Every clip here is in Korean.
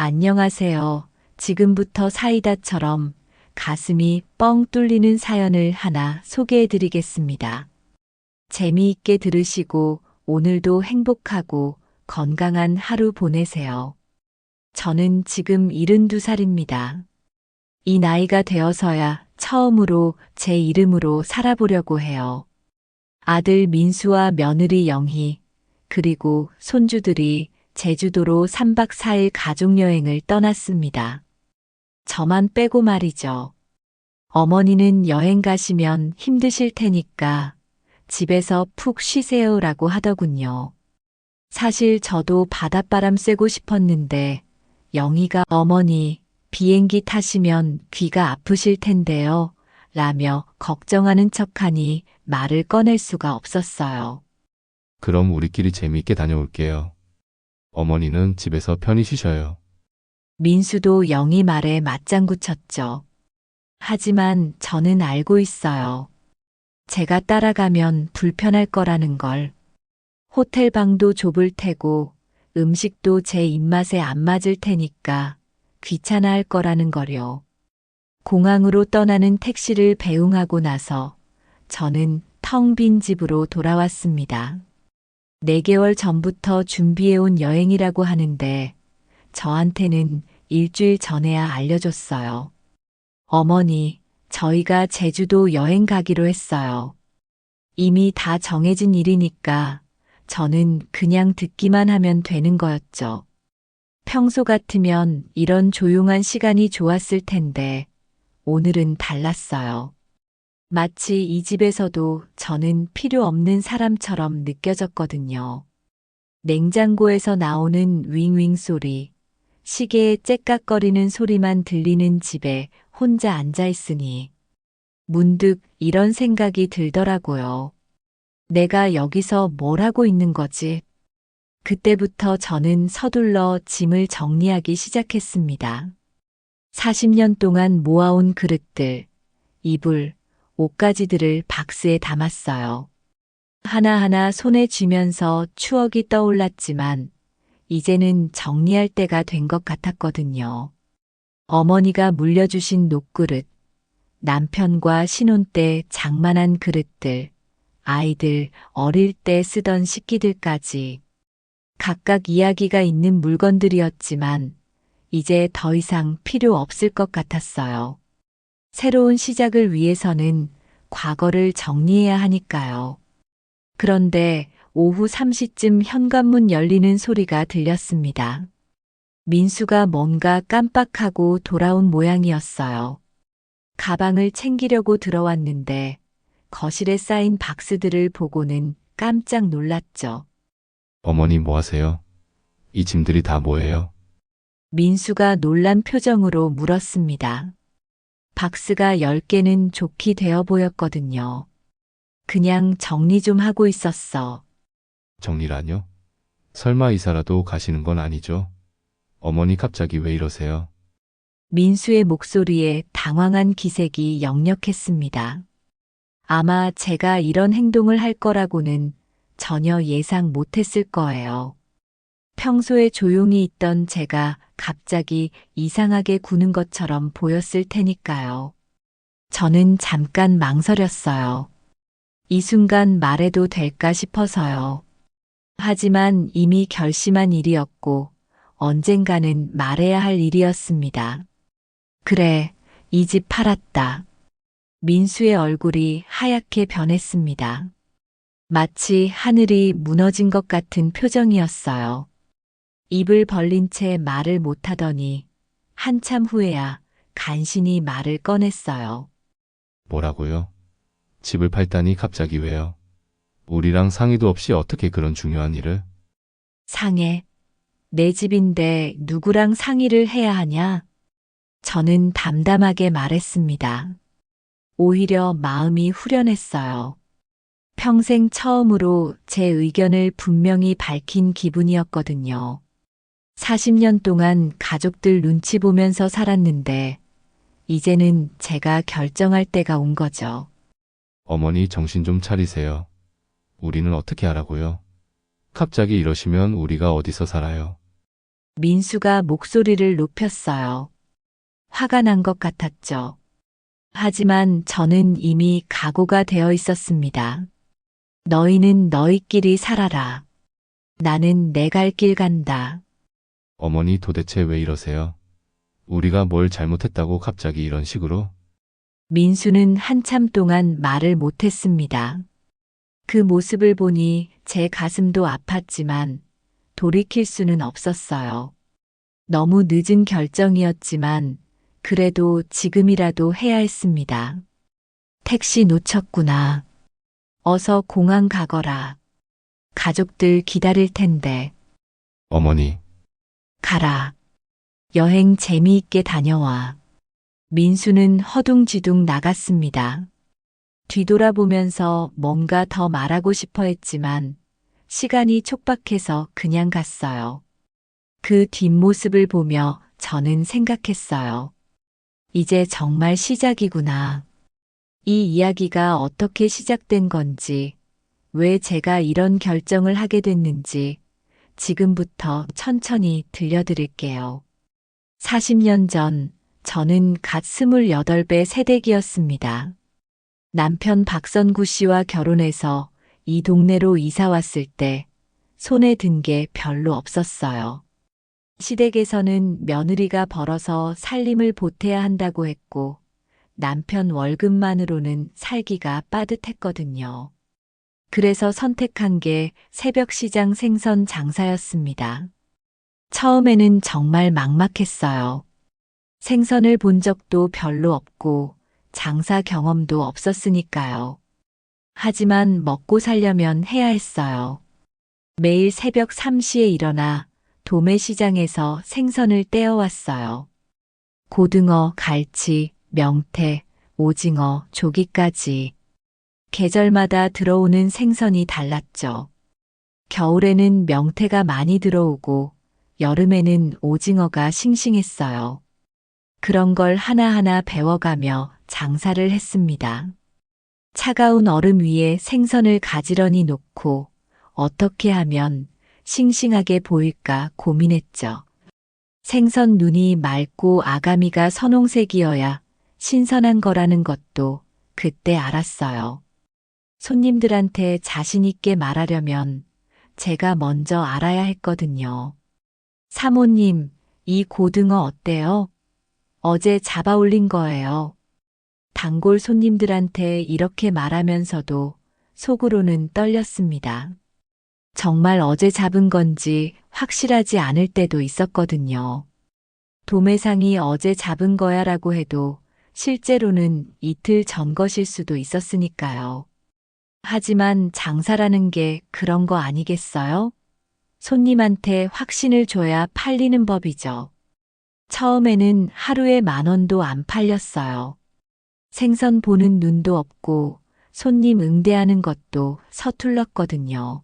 안녕하세요. 지금부터 사이다처럼 가슴이 뻥 뚫리는 사연을 하나 소개해 드리겠습니다. 재미있게 들으시고 오늘도 행복하고 건강한 하루 보내세요. 저는 지금 72살입니다. 이 나이가 되어서야 처음으로 제 이름으로 살아보려고 해요. 아들 민수와 며느리 영희, 그리고 손주들이 제주도로 3박 4일 가족여행을 떠났습니다. 저만 빼고 말이죠. 어머니는 여행 가시면 힘드실 테니까 집에서 푹 쉬세요라고 하더군요. 사실 저도 바닷바람 쐬고 싶었는데 영희가 어머니 비행기 타시면 귀가 아프실 텐데요. 라며 걱정하는 척하니 말을 꺼낼 수가 없었어요. 그럼 우리끼리 재미있게 다녀올게요. 어머니는 집에서 편히 쉬셔요. 민수도 영희 말에 맞장구 쳤죠. 하지만 저는 알고 있어요. 제가 따라가면 불편할 거라는 걸. 호텔 방도 좁을 테고 음식도 제 입맛에 안 맞을 테니까 귀찮아할 거라는 거요. 공항으로 떠나는 택시를 배웅하고 나서 저는 텅 빈 집으로 돌아왔습니다. 4개월 전부터 준비해온 여행이라고 하는데 저한테는 일주일 전에야 알려줬어요. 어머니, 저희가 제주도 여행 가기로 했어요. 이미 다 정해진 일이니까 저는 그냥 듣기만 하면 되는 거였죠. 평소 같으면 이런 조용한 시간이 좋았을 텐데 오늘은 달랐어요. 마치 이 집에서도 저는 필요 없는 사람처럼 느껴졌거든요. 냉장고에서 나오는 윙윙 소리, 시계의 째깍거리는 소리만 들리는 집에 혼자 앉아 있으니 문득 이런 생각이 들더라고요. 내가 여기서 뭘 하고 있는 거지? 그때부터 저는 서둘러 짐을 정리하기 시작했습니다. 40년 동안 모아온 그릇들, 이불, 옷가지들을 박스에 담았어요. 하나하나 손에 쥐면서 추억이 떠올랐지만 이제는 정리할 때가 된 것 같았거든요. 어머니가 물려주신 녹그릇, 남편과 신혼 때 장만한 그릇들, 아이들 어릴 때 쓰던 식기들까지 각각 이야기가 있는 물건들이었지만 이제 더 이상 필요 없을 것 같았어요. 새로운 시작을 위해서는 과거를 정리해야 하니까요. 그런데 오후 3시쯤 현관문 열리는 소리가 들렸습니다. 민수가 뭔가 깜빡하고 돌아온 모양이었어요. 가방을 챙기려고 들어왔는데 거실에 쌓인 박스들을 보고는 깜짝 놀랐죠. 어머니 뭐 하세요? 이 짐들이 다 뭐예요? 민수가 놀란 표정으로 물었습니다. 박스가 10개는 좋게 되어 보였거든요. 그냥 정리 좀 하고 있었어. 정리라뇨? 설마 이사라도 가시는 건 아니죠? 어머니 갑자기 왜 이러세요? 민수의 목소리에 당황한 기색이 역력했습니다. 아마 제가 이런 행동을 할 거라고는 전혀 예상 못했을 거예요. 평소에 조용히 있던 제가 갑자기 이상하게 구는 것처럼 보였을 테니까요. 저는 잠깐 망설였어요. 이 순간 말해도 될까 싶어서요. 하지만 이미 결심한 일이었고 언젠가는 말해야 할 일이었습니다. 그래, 이 집 팔았다. 민수의 얼굴이 하얗게 변했습니다. 마치 하늘이 무너진 것 같은 표정이었어요. 입을 벌린 채 말을 못하더니 한참 후에야 간신히 말을 꺼냈어요. 뭐라고요? 집을 팔다니 갑자기 왜요? 우리랑 상의도 없이 어떻게 그런 중요한 일을? 상해. 내 집인데 누구랑 상의를 해야 하냐? 저는 담담하게 말했습니다. 오히려 마음이 후련했어요. 평생 처음으로 제 의견을 분명히 밝힌 기분이었거든요. 40년 동안 가족들 눈치 보면서 살았는데 이제는 제가 결정할 때가 온 거죠. 어머니 정신 좀 차리세요. 우리는 어떻게 하라고요? 갑자기 이러시면 우리가 어디서 살아요? 민수가 목소리를 높였어요. 화가 난 것 같았죠. 하지만 저는 이미 각오가 되어 있었습니다. 너희는 너희끼리 살아라. 나는 내 갈 길 간다. 어머니 도대체 왜 이러세요? 우리가 뭘 잘못했다고 갑자기 이런 식으로? 민수는 한참 동안 말을 못했습니다. 그 모습을 보니 제 가슴도 아팠지만 돌이킬 수는 없었어요. 너무 늦은 결정이었지만 그래도 지금이라도 해야 했습니다. 택시 놓쳤구나. 어서 공항 가거라. 가족들 기다릴 텐데. 어머니, 가라. 여행 재미있게 다녀와. 민수는 허둥지둥 나갔습니다. 뒤돌아보면서 뭔가 더 말하고 싶어 했지만 시간이 촉박해서 그냥 갔어요. 그 뒷모습을 보며 저는 생각했어요. 이제 정말 시작이구나. 이 이야기가 어떻게 시작된 건지, 왜 제가 이런 결정을 하게 됐는지 지금부터 천천히 들려드릴게요. 40년 전 저는 갓 28배 새댁이었습니다. 남편 박선구 씨와 결혼해서 이 동네로 이사 왔을 때 손에 든 게 별로 없었어요. 시댁에서는 며느리가 벌어서 살림을 보태야 한다고 했고 남편 월급만으로는 살기가 빠듯했거든요. 그래서 선택한 게 새벽시장 생선 장사였습니다. 처음에는 정말 막막했어요. 생선을 본 적도 별로 없고 장사 경험도 없었으니까요. 하지만 먹고 살려면 해야 했어요. 매일 새벽 3시에 일어나 도매시장에서 생선을 떼어왔어요. 고등어, 갈치, 명태, 오징어, 조기까지. 계절마다 들어오는 생선이 달랐죠. 겨울에는 명태가 많이 들어오고 여름에는 오징어가 싱싱했어요. 그런 걸 하나하나 배워가며 장사를 했습니다. 차가운 얼음 위에 생선을 가지런히 놓고 어떻게 하면 싱싱하게 보일까 고민했죠. 생선 눈이 맑고 아가미가 선홍색이어야 신선한 거라는 것도 그때 알았어요. 손님들한테 자신 있게 말하려면 제가 먼저 알아야 했거든요. 사모님, 이 고등어 어때요? 어제 잡아 올린 거예요. 단골 손님들한테 이렇게 말하면서도 속으로는 떨렸습니다. 정말 어제 잡은 건지 확실하지 않을 때도 있었거든요. 도매상이 어제 잡은 거야 라고 해도 실제로는 이틀 전 것일 수도 있었으니까요. 하지만 장사라는 게 그런 거 아니겠어요? 손님한테 확신을 줘야 팔리는 법이죠. 처음에는 하루에 10,000원도 안 팔렸어요. 생선 보는 눈도 없고 손님 응대하는 것도 서툴렀거든요.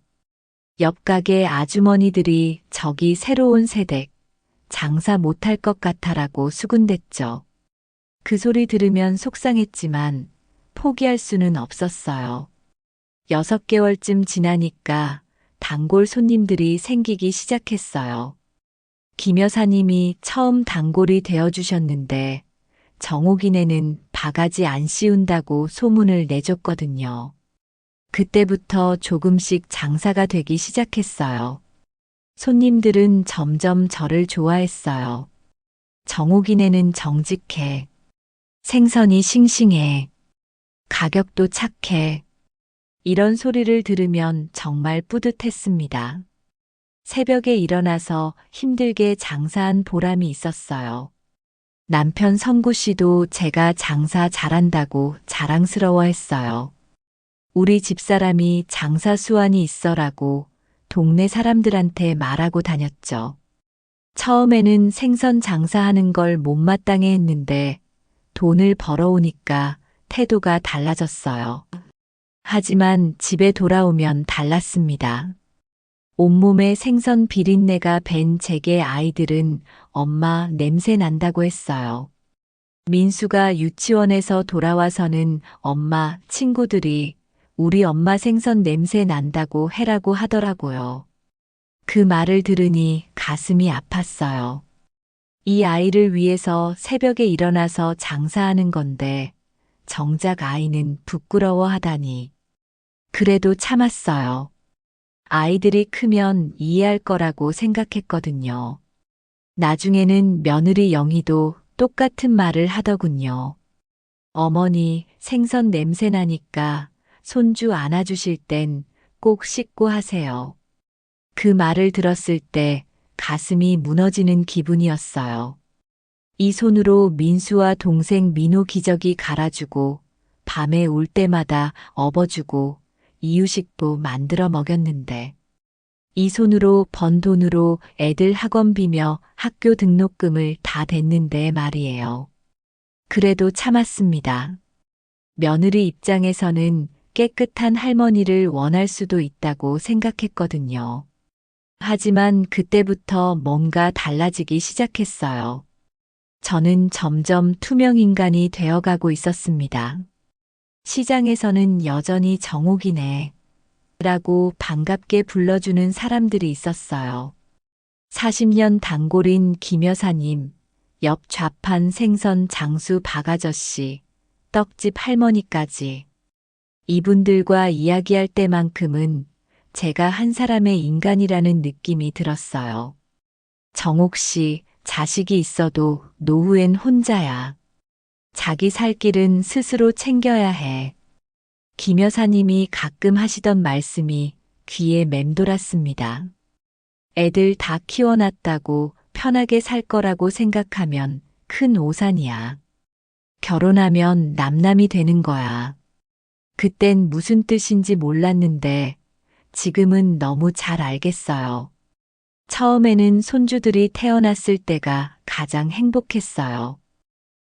옆 가게 아주머니들이 저기 새로운 새댁, 장사 못할 것 같아라고 수군댔죠. 그 소리 들으면 속상했지만 포기할 수는 없었어요. 6개월쯤 지나니까 단골 손님들이 생기기 시작했어요. 김 여사님이 처음 단골이 되어주셨는데 정옥이네는 바가지 안 씌운다고 소문을 내줬거든요. 그때부터 조금씩 장사가 되기 시작했어요. 손님들은 점점 저를 좋아했어요. 정옥이네는 정직해. 생선이 싱싱해. 가격도 착해. 이런 소리를 들으면 정말 뿌듯했습니다. 새벽에 일어나서 힘들게 장사한 보람이 있었어요. 남편 성구 씨도 제가 장사 잘한다고 자랑스러워했어요. 우리 집사람이 장사 수완이 있어라고 동네 사람들한테 말하고 다녔죠. 처음에는 생선 장사하는 걸 못마땅해 했는데 돈을 벌어오니까 태도가 달라졌어요. 하지만 집에 돌아오면 달랐습니다. 온몸에 생선 비린내가 밴 제게 아이들은 엄마 냄새 난다고 했어요. 민수가 유치원에서 돌아와서는 엄마 친구들이 우리 엄마 생선 냄새 난다고 해라고 하더라고요. 그 말을 들으니 가슴이 아팠어요. 이 아이를 위해서 새벽에 일어나서 장사하는 건데 정작 아이는 부끄러워하다니. 그래도 참았어요. 아이들이 크면 이해할 거라고 생각했거든요. 나중에는 며느리 영희도 똑같은 말을 하더군요. 어머니, 생선 냄새 나니까 손주 안아주실 땐 꼭 씻고 하세요. 그 말을 들었을 때 가슴이 무너지는 기분이었어요. 이 손으로 민수와 동생 민호 기저귀 갈아주고 밤에 울 때마다 업어주고 이유식도 만들어 먹였는데 이 손으로 번 돈으로 애들 학원비며 학교 등록금을 다 댔는데 말이에요. 그래도 참았습니다. 며느리 입장에서는 깨끗한 할머니를 원할 수도 있다고 생각했거든요. 하지만 그때부터 뭔가 달라지기 시작했어요. 저는 점점 투명 인간이 되어가고 있었습니다. 시장에서는 여전히 정옥이네 라고 반갑게 불러주는 사람들이 있었어요. 40년 단골인 김 여사님, 옆 좌판 생선 장수 박 아저씨, 떡집 할머니까지. 이분들과 이야기할 때만큼은 제가 한 사람의 인간이라는 느낌이 들었어요. 정옥 씨, 자식이 있어도 노후엔 혼자야. 자기 살 길은 스스로 챙겨야 해. 김 여사님이 가끔 하시던 말씀이 귀에 맴돌았습니다. 애들 다 키워놨다고 편하게 살 거라고 생각하면 큰 오산이야. 결혼하면 남남이 되는 거야. 그땐 무슨 뜻인지 몰랐는데 지금은 너무 잘 알겠어요. 처음에는 손주들이 태어났을 때가 가장 행복했어요.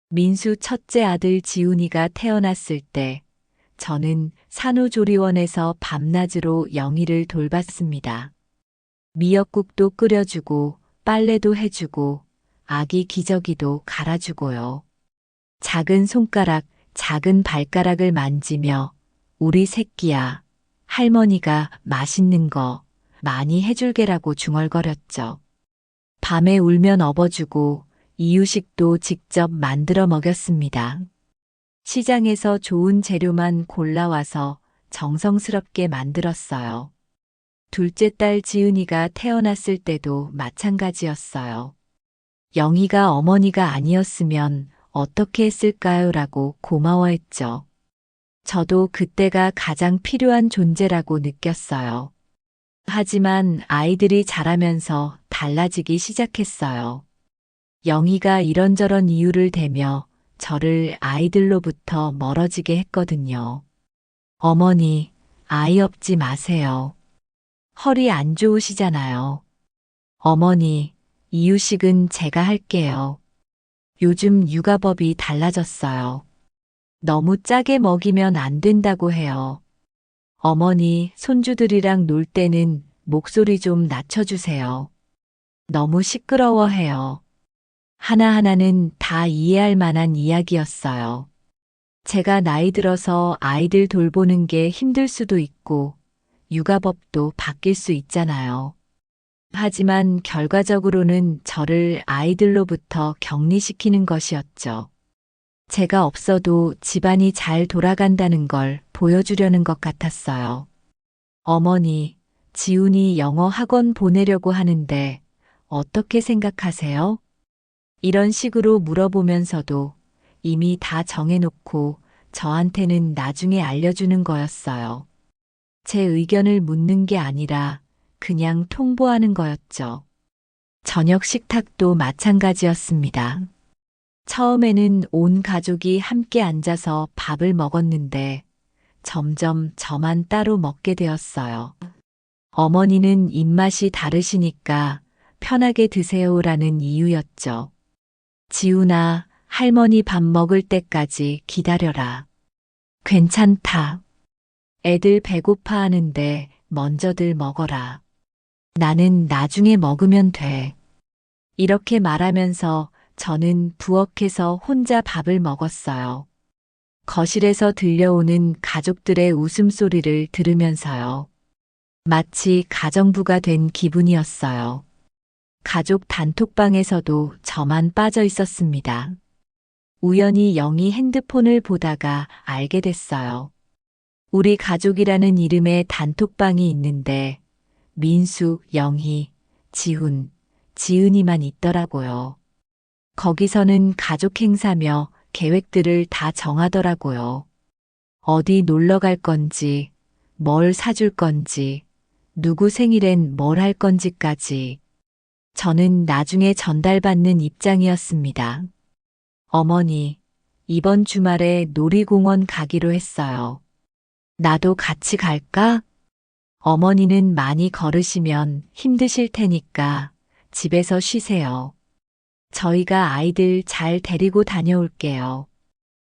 민수 첫째 아들 지훈이가 태어났을 때 저는 산후조리원에서 밤낮으로 영희를 돌봤습니다. 미역국도 끓여주고 빨래도 해주고 아기 기저귀도 갈아주고요. 작은 손가락, 작은 발가락을 만지며 우리 새끼야, 할머니가 맛있는 거 많이 해줄게라고 중얼거렸죠. 밤에 울면 업어주고 이유식도 직접 만들어 먹였습니다. 시장에서 좋은 재료만 골라와서 정성스럽게 만들었어요. 둘째 딸 지은이가 태어났을 때도 마찬가지였어요. 영희가 어머니가 아니었으면 어떻게 했을까요? 라고 고마워했죠. 저도 그때가 가장 필요한 존재라고 느꼈어요. 하지만 아이들이 자라면서 달라지기 시작했어요. 영희가 이런저런 이유를 대며 저를 아이들로부터 멀어지게 했거든요. 어머니, 아이 없지 마세요. 허리 안 좋으시잖아요. 어머니, 이유식은 제가 할게요. 요즘 육아법이 달라졌어요. 너무 짜게 먹이면 안 된다고 해요. 어머니, 손주들이랑 놀 때는 목소리 좀 낮춰주세요. 너무 시끄러워해요. 하나하나는 다 이해할 만한 이야기였어요. 제가 나이 들어서 아이들 돌보는 게 힘들 수도 있고, 육아법도 바뀔 수 있잖아요. 하지만 결과적으로는 저를 아이들로부터 격리시키는 것이었죠. 제가 없어도 집안이 잘 돌아간다는 걸 보여주려는 것 같았어요. 어머니, 지훈이 영어 학원 보내려고 하는데 어떻게 생각하세요? 이런 식으로 물어보면서도 이미 다 정해놓고 저한테는 나중에 알려주는 거였어요. 제 의견을 묻는 게 아니라 그냥 통보하는 거였죠. 저녁 식탁도 마찬가지였습니다. 처음에는 온 가족이 함께 앉아서 밥을 먹었는데 점점 저만 따로 먹게 되었어요. 어머니는 입맛이 다르시니까 편하게 드세요라는 이유였죠. 지훈아, 할머니 밥 먹을 때까지 기다려라. 괜찮다. 애들 배고파 하는데 먼저들 먹어라. 나는 나중에 먹으면 돼. 이렇게 말하면서 저는 부엌에서 혼자 밥을 먹었어요. 거실에서 들려오는 가족들의 웃음소리를 들으면서요. 마치 가정부가 된 기분이었어요. 가족 단톡방에서도 저만 빠져 있었습니다. 우연히 영희 핸드폰을 보다가 알게 됐어요. 우리 가족이라는 이름의 단톡방이 있는데 민수, 영희, 지훈, 지은이만 있더라고요. 거기서는 가족 행사며 계획들을 다 정하더라고요. 어디 놀러 갈 건지, 뭘 사줄 건지, 누구 생일엔 뭘 할 건지까지. 저는 나중에 전달받는 입장이었습니다. 어머니, 이번 주말에 놀이공원 가기로 했어요. 나도 같이 갈까? 어머니는 많이 걸으시면 힘드실 테니까 집에서 쉬세요. 저희가 아이들 잘 데리고 다녀올게요.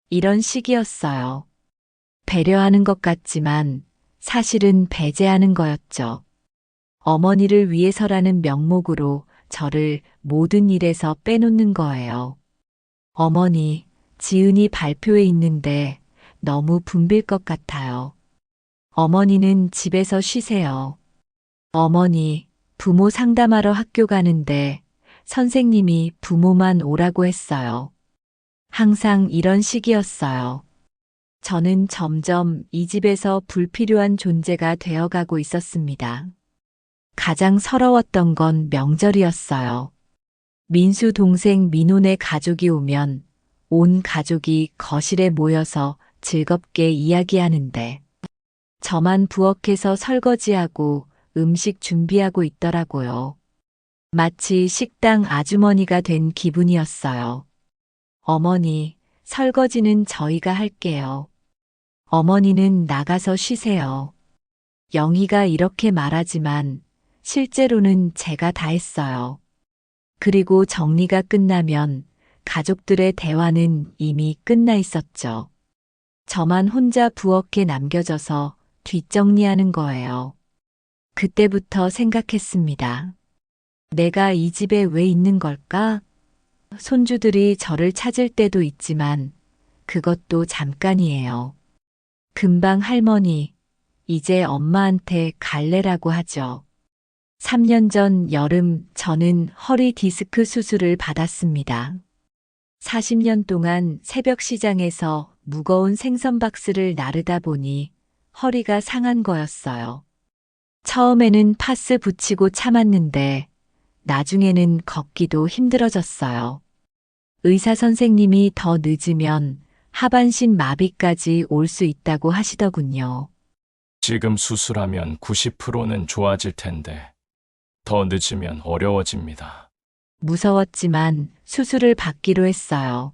이런 식이었어요. 배려하는 것 같지만 사실은 배제하는 거였죠. 어머니를 위해서라는 명목으로 저를 모든 일에서 빼놓는 거예요. 어머니, 지은이 발표회 있는데 너무 붐빌 것 같아요. 어머니는 집에서 쉬세요. 어머니, 부모 상담하러 학교 가는데 선생님이 부모만 오라고 했어요. 항상 이런 식이었어요. 저는 점점 이 집에서 불필요한 존재가 되어가고 있었습니다. 가장 서러웠던 건 명절이었어요. 민수 동생 민호네 가족이 오면 온 가족이 거실에 모여서 즐겁게 이야기하는데 저만 부엌에서 설거지하고 음식 준비하고 있더라고요. 마치 식당 아주머니가 된 기분이었어요. 어머니, 설거지는 저희가 할게요. 어머니는 나가서 쉬세요. 영희가 이렇게 말하지만 실제로는 제가 다 했어요. 그리고 정리가 끝나면 가족들의 대화는 이미 끝나 있었죠. 저만 혼자 부엌에 남겨져서 뒷정리하는 거예요. 그때부터 생각했습니다. 내가 이 집에 왜 있는 걸까? 손주들이 저를 찾을 때도 있지만 그것도 잠깐이에요. 금방 할머니, 이제 엄마한테 갈래라고 하죠. 3년 전 여름 저는 허리 디스크 수술을 받았습니다. 40년 동안 새벽 시장에서 무거운 생선 박스를 나르다 보니 허리가 상한 거였어요. 처음에는 파스 붙이고 참았는데 나중에는 걷기도 힘들어졌어요. 의사 선생님이 더 늦으면 하반신 마비까지 올 수 있다고 하시더군요. 지금 수술하면 90%는 좋아질 텐데 더 늦으면 어려워집니다. 무서웠지만 수술을 받기로 했어요.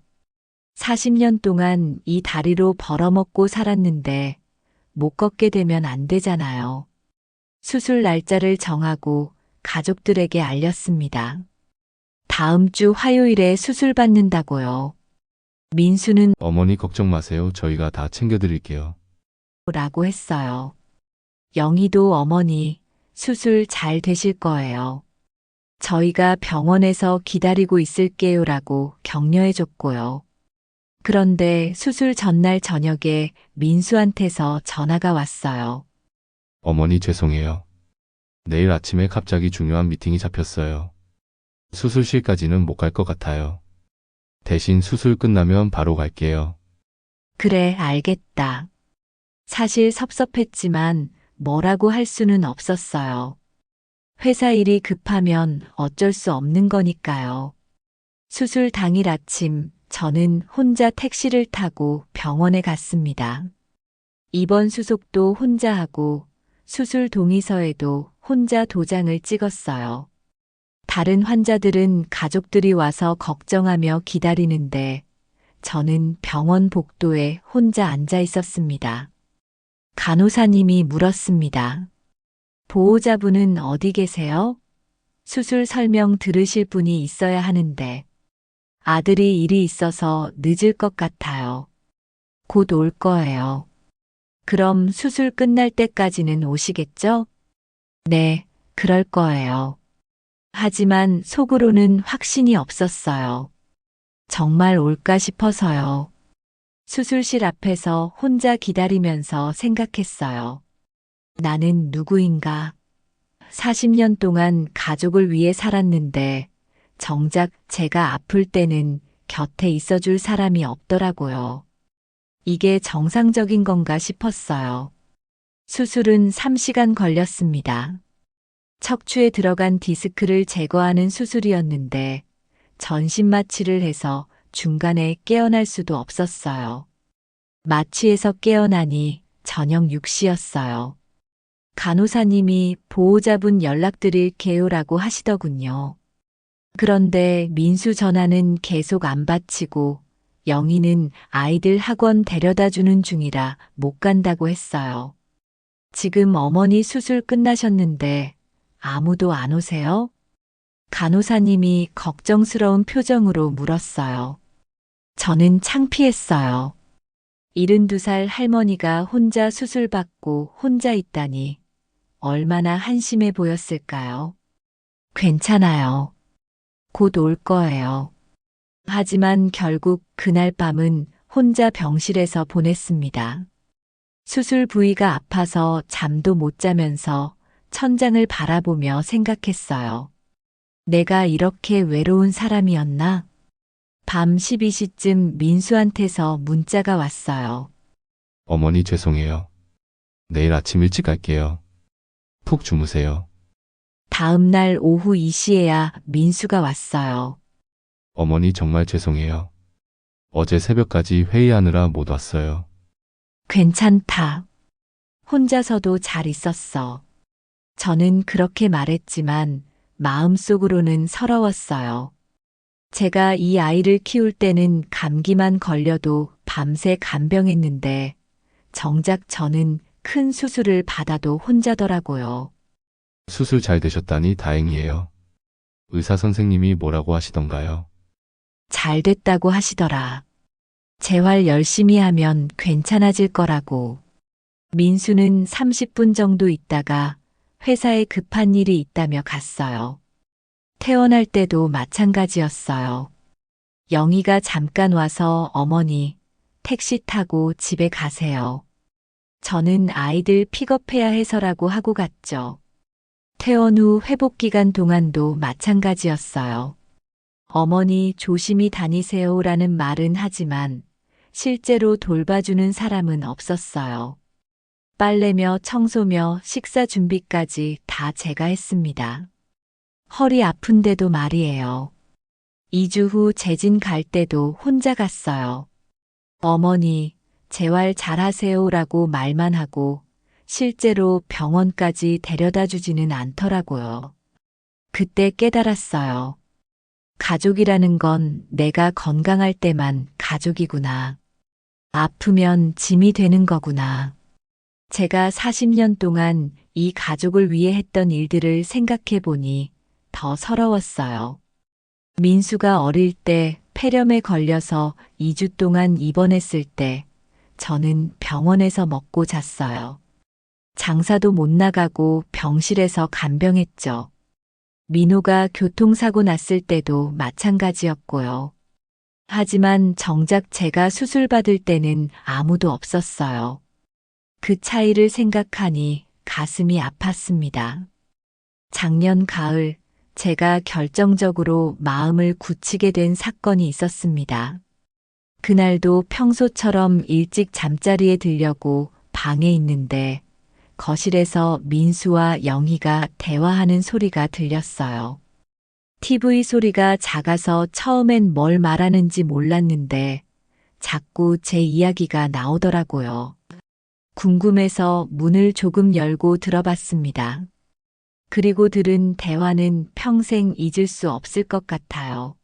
40년 동안 이 다리로 벌어먹고 살았는데 못 걷게 되면 안 되잖아요. 수술 날짜를 정하고 가족들에게 알렸습니다. 다음 주 화요일에 수술 받는다고요. 민수는 어머니 걱정 마세요. 저희가 다 챙겨드릴게요. 라고 했어요. 영희도 어머니 수술 잘 되실 거예요. 저희가 병원에서 기다리고 있을게요라고 격려해줬고요. 그런데 수술 전날 저녁에 민수한테서 전화가 왔어요. 어머니 죄송해요. 내일 아침에 갑자기 중요한 미팅이 잡혔어요. 수술실까지는 못 갈 것 같아요. 대신 수술 끝나면 바로 갈게요. 그래, 알겠다. 사실 섭섭했지만 뭐라고 할 수는 없었어요. 회사 일이 급하면 어쩔 수 없는 거니까요. 수술 당일 아침 저는 혼자 택시를 타고 병원에 갔습니다. 입원 수속도 혼자 하고 수술 동의서에도 혼자 도장을 찍었어요. 다른 환자들은 가족들이 와서 걱정하며 기다리는데 저는 병원 복도에 혼자 앉아 있었습니다. 간호사님이 물었습니다. 보호자분은 어디 계세요? 수술 설명 들으실 분이 있어야 하는데 아들이 일이 있어서 늦을 것 같아요. 곧 올 거예요. 그럼 수술 끝날 때까지는 오시겠죠? 네, 그럴 거예요. 하지만 속으로는 확신이 없었어요. 정말 올까 싶어서요. 수술실 앞에서 혼자 기다리면서 생각했어요. 나는 누구인가? 40년 동안 가족을 위해 살았는데 정작 제가 아플 때는 곁에 있어줄 사람이 없더라고요. 이게 정상적인 건가 싶었어요. 수술은 3시간 걸렸습니다. 척추에 들어간 디스크를 제거하는 수술이었는데 전신 마취를 해서 중간에 깨어날 수도 없었어요. 마취에서 깨어나니 저녁 6시였어요. 간호사님이 보호자분 연락드릴게요라고 하시더군요. 그런데 민수 전화는 계속 안 받치고 영희는 아이들 학원 데려다 주는 중이라 못 간다고 했어요. 지금 어머니 수술 끝나셨는데 아무도 안 오세요? 간호사님이 걱정스러운 표정으로 물었어요. 저는 창피했어요. 72살 할머니가 혼자 수술받고 혼자 있다니 얼마나 한심해 보였을까요? 괜찮아요. 곧 올 거예요. 하지만 결국 그날 밤은 혼자 병실에서 보냈습니다. 수술 부위가 아파서 잠도 못 자면서 천장을 바라보며 생각했어요. 내가 이렇게 외로운 사람이었나? 밤 12시쯤 민수한테서 문자가 왔어요. 어머니 죄송해요. 내일 아침 일찍 갈게요. 푹 주무세요. 다음 날 오후 2시에야 민수가 왔어요. 어머니 정말 죄송해요. 어제 새벽까지 회의하느라 못 왔어요. 괜찮다. 혼자서도 잘 있었어. 저는 그렇게 말했지만 마음속으로는 서러웠어요. 제가 이 아이를 키울 때는 감기만 걸려도 밤새 간병했는데 정작 저는 큰 수술을 받아도 혼자더라고요. 수술 잘 되셨다니 다행이에요. 의사 선생님이 뭐라고 하시던가요? 잘 됐다고 하시더라. 재활 열심히 하면 괜찮아질 거라고. 민수는 30분 정도 있다가 회사에 급한 일이 있다며 갔어요. 퇴원할 때도 마찬가지였어요. 영희가 잠깐 와서 어머니, 택시 타고 집에 가세요. 저는 아이들 픽업해야 해서라고 하고 갔죠. 퇴원 후 회복 기간 동안도 마찬가지였어요. 어머니 조심히 다니세요라는 말은 하지만 실제로 돌봐주는 사람은 없었어요. 빨래며 청소며 식사 준비까지 다 제가 했습니다. 허리 아픈데도 말이에요. 2주 후 재진 갈 때도 혼자 갔어요. 어머니, 재활 잘하세요라고 말만 하고 실제로 병원까지 데려다 주지는 않더라고요. 그때 깨달았어요. 가족이라는 건 내가 건강할 때만 가족이구나. 아프면 짐이 되는 거구나. 제가 40년 동안 이 가족을 위해 했던 일들을 생각해 보니 더 서러웠어요. 민수가 어릴 때 폐렴에 걸려서 2주 동안 입원했을 때 저는 병원에서 먹고 잤어요. 장사도 못 나가고 병실에서 간병했죠. 민호가 교통사고 났을 때도 마찬가지였고요. 하지만 정작 제가 수술받을 때는 아무도 없었어요. 그 차이를 생각하니 가슴이 아팠습니다. 작년 가을 제가 결정적으로 마음을 굳히게 된 사건이 있었습니다. 그날도 평소처럼 일찍 잠자리에 들려고 방에 있는데 거실에서 민수와 영희가 대화하는 소리가 들렸어요. TV 소리가 작아서 처음엔 뭘 말하는지 몰랐는데 자꾸 제 이야기가 나오더라고요. 궁금해서 문을 조금 열고 들어봤습니다. 그리고 들은 대화는 평생 잊을 수 없을 것 같아요.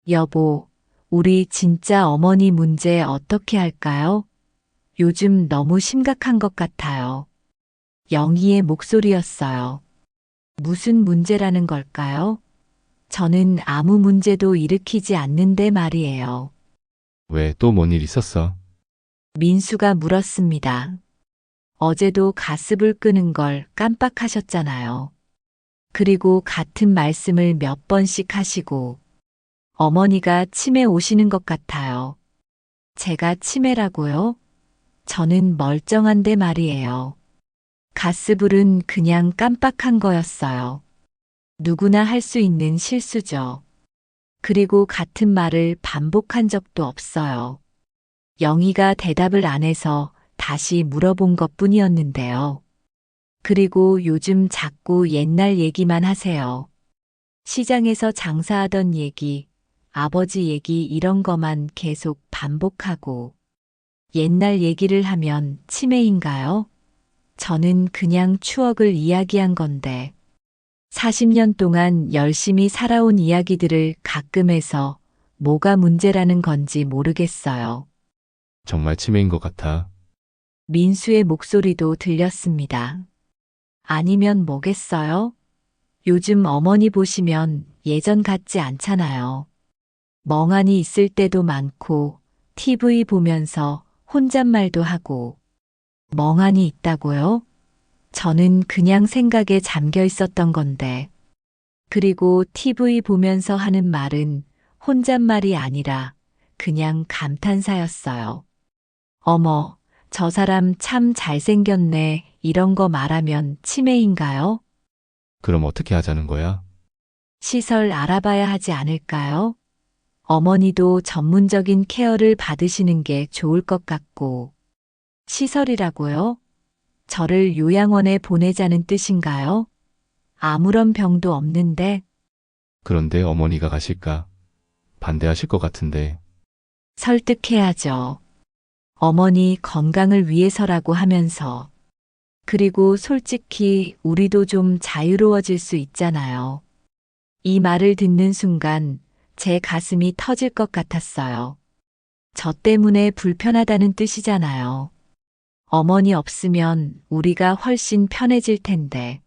여보, 우리 진짜 어머니 문제 어떻게 할까요? 요즘 너무 심각한 것 같아요. 영희의 목소리였어요. 무슨 문제라는 걸까요? 저는 아무 문제도 일으키지 않는데 말이에요. 왜 또 뭔 일 있었어? 민수가 물었습니다. 어제도 가스불 끄는 걸 깜빡하셨잖아요. 그리고 같은 말씀을 몇 번씩 하시고 어머니가 치매 오시는 것 같아요. 제가 치매라고요? 저는 멀쩡한데 말이에요. 가스불은 그냥 깜빡한 거였어요. 누구나 할 수 있는 실수죠. 그리고 같은 말을 반복한 적도 없어요. 영희가 대답을 안 해서 다시 물어본 것 뿐이었는데요. 그리고 요즘 자꾸 옛날 얘기만 하세요. 시장에서 장사하던 얘기, 아버지 얘기 이런 거만 계속 반복하고 옛날 얘기를 하면 치매인가요? 저는 그냥 추억을 이야기한 건데 40년 동안 열심히 살아온 이야기들을 가끔 해서 뭐가 문제라는 건지 모르겠어요. 정말 치매인 것 같아. 민수의 목소리도 들렸습니다. 아니면 뭐겠어요? 요즘 어머니 보시면 예전 같지 않잖아요. 멍하니 있을 때도 많고, TV 보면서 혼잣말도 하고, 멍하니 있다고요? 저는 그냥 생각에 잠겨 있었던 건데, 그리고 TV 보면서 하는 말은 혼잣말이 아니라 그냥 감탄사였어요. 어머, 저 사람 참 잘생겼네. 이런 거 말하면 치매인가요? 그럼 어떻게 하자는 거야? 시설 알아봐야 하지 않을까요? 어머니도 전문적인 케어를 받으시는 게 좋을 것 같고. 시설이라고요? 저를 요양원에 보내자는 뜻인가요? 아무런 병도 없는데 그런데 어머니가 가실까? 반대하실 것 같은데. 설득해야죠. 어머니 건강을 위해서라고 하면서. 그리고 솔직히 우리도 좀 자유로워질 수 있잖아요. 이 말을 듣는 순간 제 가슴이 터질 것 같았어요. 저 때문에 불편하다는 뜻이잖아요. 어머니 없으면 우리가 훨씬 편해질 텐데.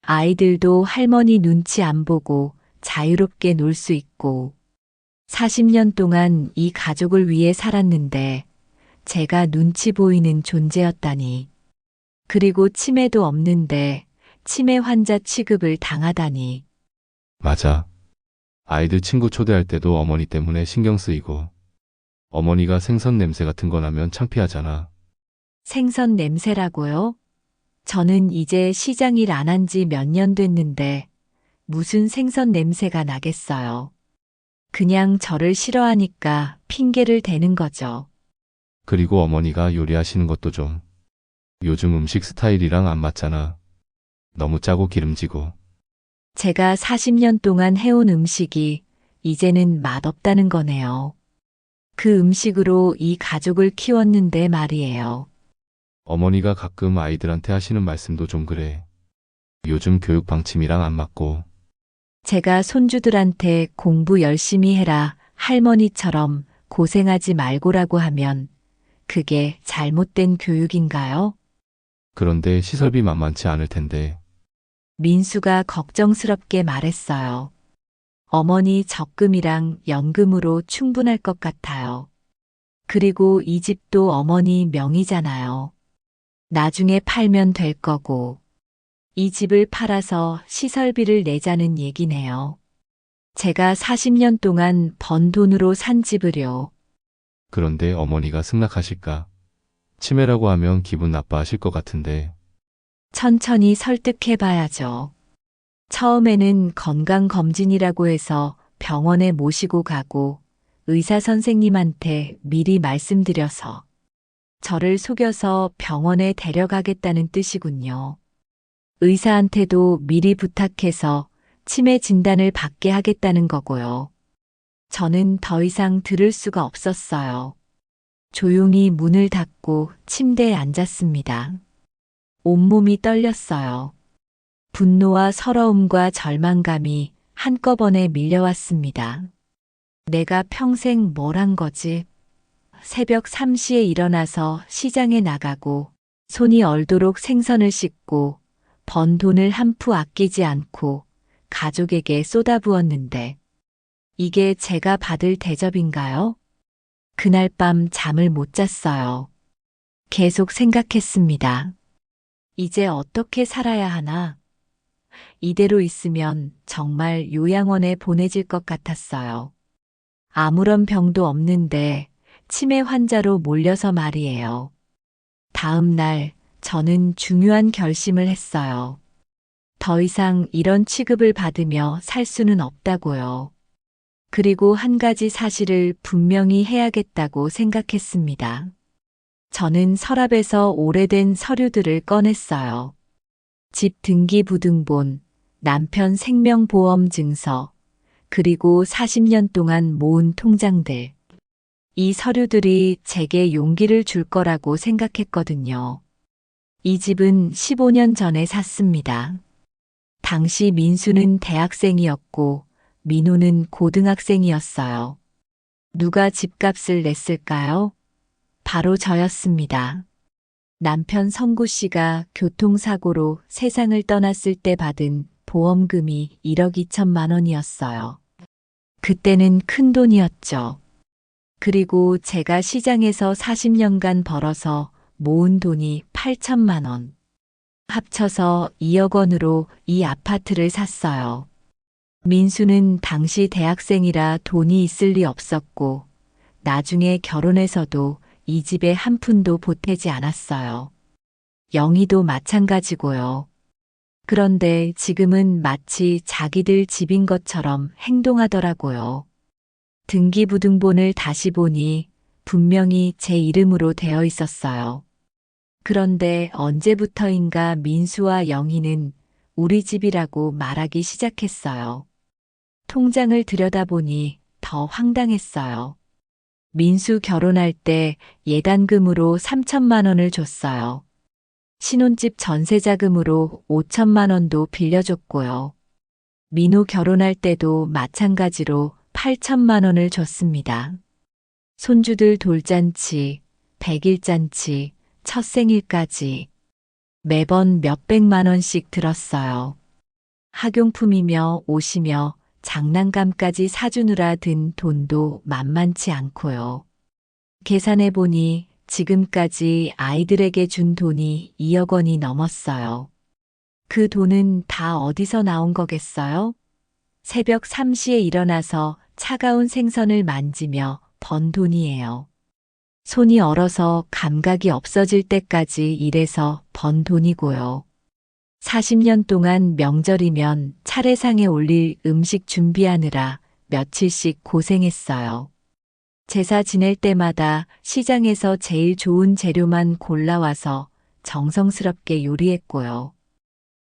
아이들도 할머니 눈치 안 보고 자유롭게 놀 수 있고. 40년 동안 이 가족을 위해 살았는데 제가 눈치 보이는 존재였다니. 그리고 치매도 없는데 치매 환자 취급을 당하다니. 맞아. 아이들 친구 초대할 때도 어머니 때문에 신경 쓰이고. 어머니가 생선 냄새 같은 거 나면 창피하잖아. 생선 냄새라고요? 저는 이제 시장 일 안 한 지 몇 년 됐는데 무슨 생선 냄새가 나겠어요. 그냥 저를 싫어하니까 핑계를 대는 거죠. 그리고 어머니가 요리하시는 것도 좀. 요즘 음식 스타일이랑 안 맞잖아. 너무 짜고 기름지고. 제가 40년 동안 해온 음식이 이제는 맛없다는 거네요. 그 음식으로 이 가족을 키웠는데 말이에요. 어머니가 가끔 아이들한테 하시는 말씀도 좀 그래. 요즘 교육 방침이랑 안 맞고. 제가 손주들한테 공부 열심히 해라 할머니처럼 고생하지 말고라고 하면 그게 잘못된 교육인가요? 그런데 시설비 만만치 않을 텐데. 민수가 걱정스럽게 말했어요. 어머니 적금이랑 연금으로 충분할 것 같아요. 그리고 이 집도 어머니 명의잖아요. 나중에 팔면 될 거고. 이 집을 팔아서 시설비를 내자는 얘기네요. 제가 40년 동안 번 돈으로 산 집을요. 그런데 어머니가 승낙하실까? 치매라고 하면 기분 나빠하실 것 같은데. 천천히 설득해봐야죠. 처음에는 건강검진이라고 해서 병원에 모시고 가고 의사 선생님한테 미리 말씀드려서 저를 속여서 병원에 데려가겠다는 뜻이군요. 의사한테도 미리 부탁해서 치매 진단을 받게 하겠다는 거고요. 저는 더 이상 들을 수가 없었어요. 조용히 문을 닫고 침대에 앉았습니다. 온몸이 떨렸어요. 분노와 서러움과 절망감이 한꺼번에 밀려왔습니다. 내가 평생 뭘 한 거지? 새벽 3시에 일어나서 시장에 나가고 손이 얼도록 생선을 씻고 번 돈을 한 푼 아끼지 않고 가족에게 쏟아부었는데 이게 제가 받을 대접인가요? 그날 밤 잠을 못 잤어요. 계속 생각했습니다. 이제 어떻게 살아야 하나? 이대로 있으면 정말 요양원에 보내질 것 같았어요. 아무런 병도 없는데 치매 환자로 몰려서 말이에요. 다음 날 저는 중요한 결심을 했어요. 더 이상 이런 취급을 받으며 살 수는 없다고요. 그리고 한 가지 사실을 분명히 해야겠다고 생각했습니다. 저는 서랍에서 오래된 서류들을 꺼냈어요. 집 등기부등본, 남편 생명보험 증서, 그리고 40년 동안 모은 통장들. 이 서류들이 제게 용기를 줄 거라고 생각했거든요. 이 집은 15년 전에 샀습니다. 당시 민수는 대학생이었고 민호는 고등학생이었어요. 누가 집값을 냈을까요? 바로 저였습니다. 남편 성구 씨가 교통사고로 세상을 떠났을 때 받은 보험금이 1억 2천만 원이었어요. 그때는 큰 돈이었죠. 그리고 제가 시장에서 40년간 벌어서 모은 돈이 8천만 원. 합쳐서 2억 원으로 이 아파트를 샀어요. 민수는 당시 대학생이라 돈이 있을 리 없었고, 나중에 결혼해서도 이 집에 한 푼도 보태지 않았어요. 영희도 마찬가지고요. 그런데 지금은 마치 자기들 집인 것처럼 행동하더라고요. 등기부등본을 다시 보니 분명히 제 이름으로 되어 있었어요. 그런데 언제부터인가 민수와 영희는 우리 집이라고 말하기 시작했어요. 통장을 들여다보니 더 황당했어요. 민수 결혼할 때 예단금으로 3천만 원을 줬어요. 신혼집 전세자금으로 5천만 원도 빌려줬고요. 민호 결혼할 때도 마찬가지로 8천만 원을 줬습니다. 손주들 돌잔치, 백일잔치, 첫 생일까지 매번 몇백만 원씩 들었어요. 학용품이며 옷이며 장난감까지 사주느라 든 돈도 만만치 않고요. 계산해보니 지금까지 아이들에게 준 돈이 2억 원이 넘었어요. 그 돈은 다 어디서 나온 거겠어요? 새벽 3시에 일어나서 차가운 생선을 만지며 번 돈이에요. 손이 얼어서 감각이 없어질 때까지 일해서 번 돈이고요. 40년 동안 명절이면 차례상에 올릴 음식 준비하느라 며칠씩 고생했어요. 제사 지낼 때마다 시장에서 제일 좋은 재료만 골라와서 정성스럽게 요리했고요.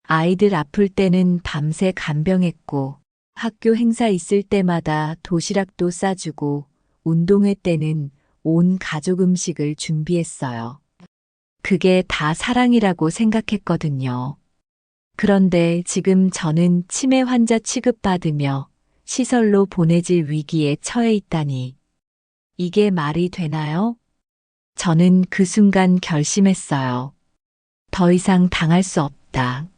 아이들 아플 때는 밤새 간병했고, 학교 행사 있을 때마다 도시락도 싸주고, 운동회 때는 온 가족 음식을 준비했어요. 그게 다 사랑이라고 생각했거든요. 그런데 지금 저는 치매 환자 취급받으며 시설로 보내질 위기에 처해 있다니. 이게 말이 되나요? 저는 그 순간 결심했어요. 더 이상 당할 수 없다.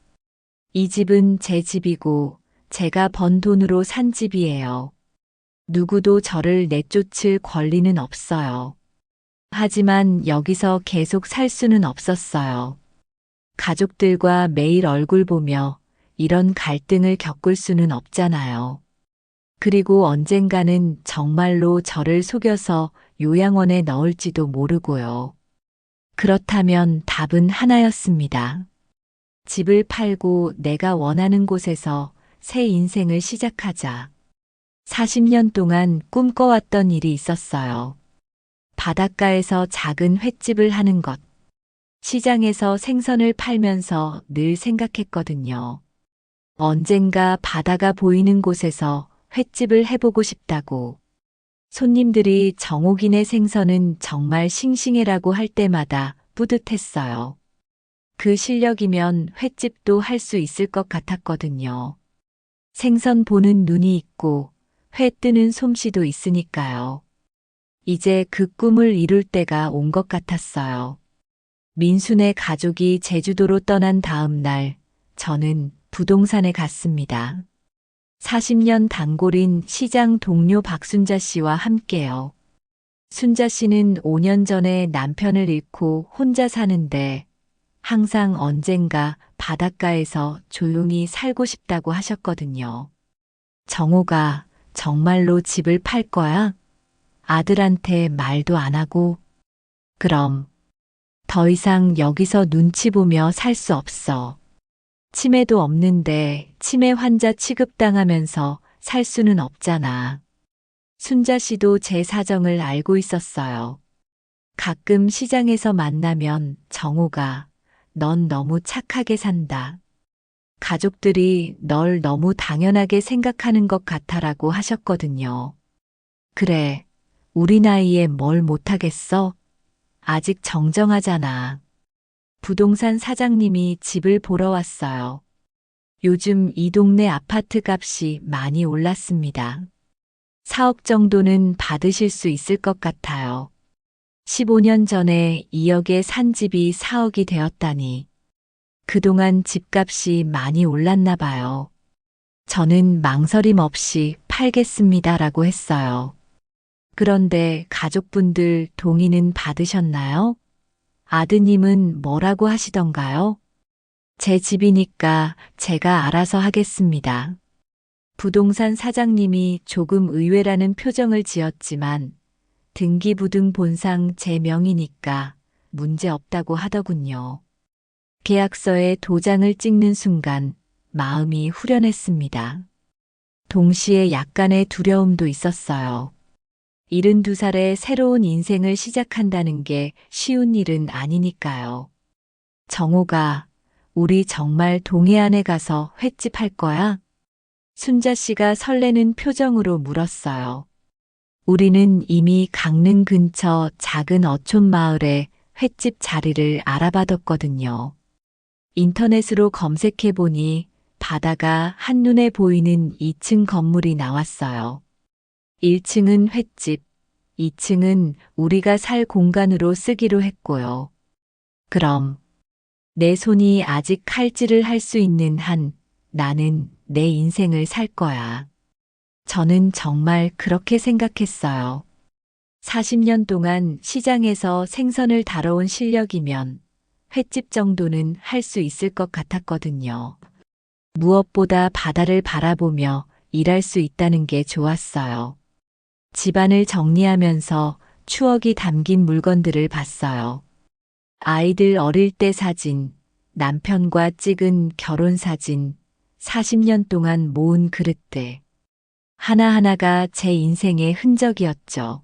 이 집은 제 집이고 제가 번 돈으로 산 집이에요. 누구도 저를 내쫓을 권리는 없어요. 하지만 여기서 계속 살 수는 없었어요. 가족들과 매일 얼굴 보며 이런 갈등을 겪을 수는 없잖아요. 그리고 언젠가는 정말로 저를 속여서 요양원에 넣을지도 모르고요. 그렇다면 답은 하나였습니다. 집을 팔고 내가 원하는 곳에서 새 인생을 시작하자. 40년 동안 꿈꿔왔던 일이 있었어요. 바닷가에서 작은 횟집을 하는 것. 시장에서 생선을 팔면서 늘 생각했거든요. 언젠가 바다가 보이는 곳에서 횟집을 해보고 싶다고. 손님들이 정옥인의 생선은 정말 싱싱해라고 할 때마다 뿌듯했어요. 그 실력이면 횟집도 할 수 있을 것 같았거든요. 생선 보는 눈이 있고 회 뜨는 솜씨도 있으니까요. 이제 그 꿈을 이룰 때가 온 것 같았어요. 민수네 가족이 제주도로 떠난 다음 날 저는 부동산에 갔습니다. 40년 단골인 시장 동료 박순자 씨와 함께요. 순자 씨는 5년 전에 남편을 잃고 혼자 사는데 항상 언젠가 바닷가에서 조용히 살고 싶다고 하셨거든요. 정호가 정말로 집을 팔 거야? 아들한테 말도 안 하고? 그럼 더 이상 여기서 눈치 보며 살 수 없어. 치매도 없는데 치매 환자 취급당하면서 살 수는 없잖아. 순자 씨도 제 사정을 알고 있었어요. 가끔 시장에서 만나면 정호가 넌 너무 착하게 산다. 가족들이 널 너무 당연하게 생각하는 것 같아라고 하셨거든요. 그래, 우리 나이에 뭘 못하겠어? 아직 정정하잖아. 부동산 사장님이 집을 보러 왔어요. 요즘 이 동네 아파트 값이 많이 올랐습니다. 4억 정도는 받으실 수 있을 것 같아요. 15년 전에 2억에 산 집이 4억이 되었다니. 그동안 집값이 많이 올랐나 봐요. 저는 망설임 없이 팔겠습니다라고 했어요. 그런데 가족분들 동의는 받으셨나요? 아드님은 뭐라고 하시던가요? 제 집이니까 제가 알아서 하겠습니다. 부동산 사장님이 조금 의외라는 표정을 지었지만 등기부등 본상 제 명의니까 문제 없다고 하더군요. 계약서에 도장을 찍는 순간 마음이 후련했습니다. 동시에 약간의 두려움도 있었어요. 72살에 새로운 인생을 시작한다는 게 쉬운 일은 아니니까요. 정호가 우리 정말 동해안에 가서 횟집 할 거야? 순자 씨가 설레는 표정으로 물었어요. 우리는 이미 강릉 근처 작은 어촌 마을에 횟집 자리를 알아봐뒀거든요. 인터넷으로 검색해보니 바다가 한눈에 보이는 2층 건물이 나왔어요. 1층은 횟집, 2층은 우리가 살 공간으로 쓰기로 했고요. 그럼 내 손이 아직 칼질을 할 수 있는 한 나는 내 인생을 살 거야. 저는 정말 그렇게 생각했어요. 40년 동안 시장에서 생선을 다뤄온 실력이면 횟집 정도는 할 수 있을 것 같았거든요. 무엇보다 바다를 바라보며 일할 수 있다는 게 좋았어요. 집안을 정리하면서 추억이 담긴 물건들을 봤어요. 아이들 어릴 때 사진, 남편과 찍은 결혼 사진, 40년 동안 모은 그릇들. 하나하나가 제 인생의 흔적이었죠.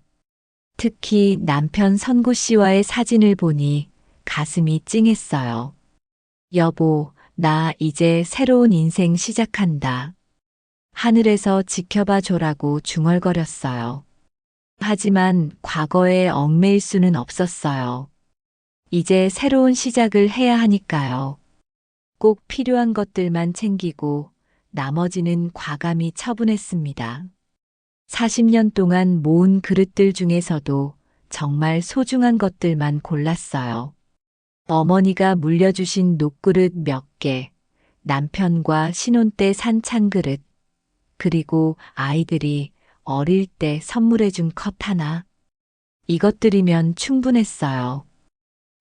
특히 남편 선구 씨와의 사진을 보니 가슴이 찡했어요. 여보, 나 이제 새로운 인생 시작한다. 하늘에서 지켜봐 줘라고 중얼거렸어요. 하지만 과거에 얽매일 수는 없었어요. 이제 새로운 시작을 해야 하니까요. 꼭 필요한 것들만 챙기고 나머지는 과감히 처분했습니다. 40년 동안 모은 그릇들 중에서도 정말 소중한 것들만 골랐어요. 어머니가 물려주신 녹그릇 몇 개, 남편과 신혼 때 산 찬그릇, 그리고 아이들이 어릴 때 선물해준 컵 하나. 이것들이면 충분했어요.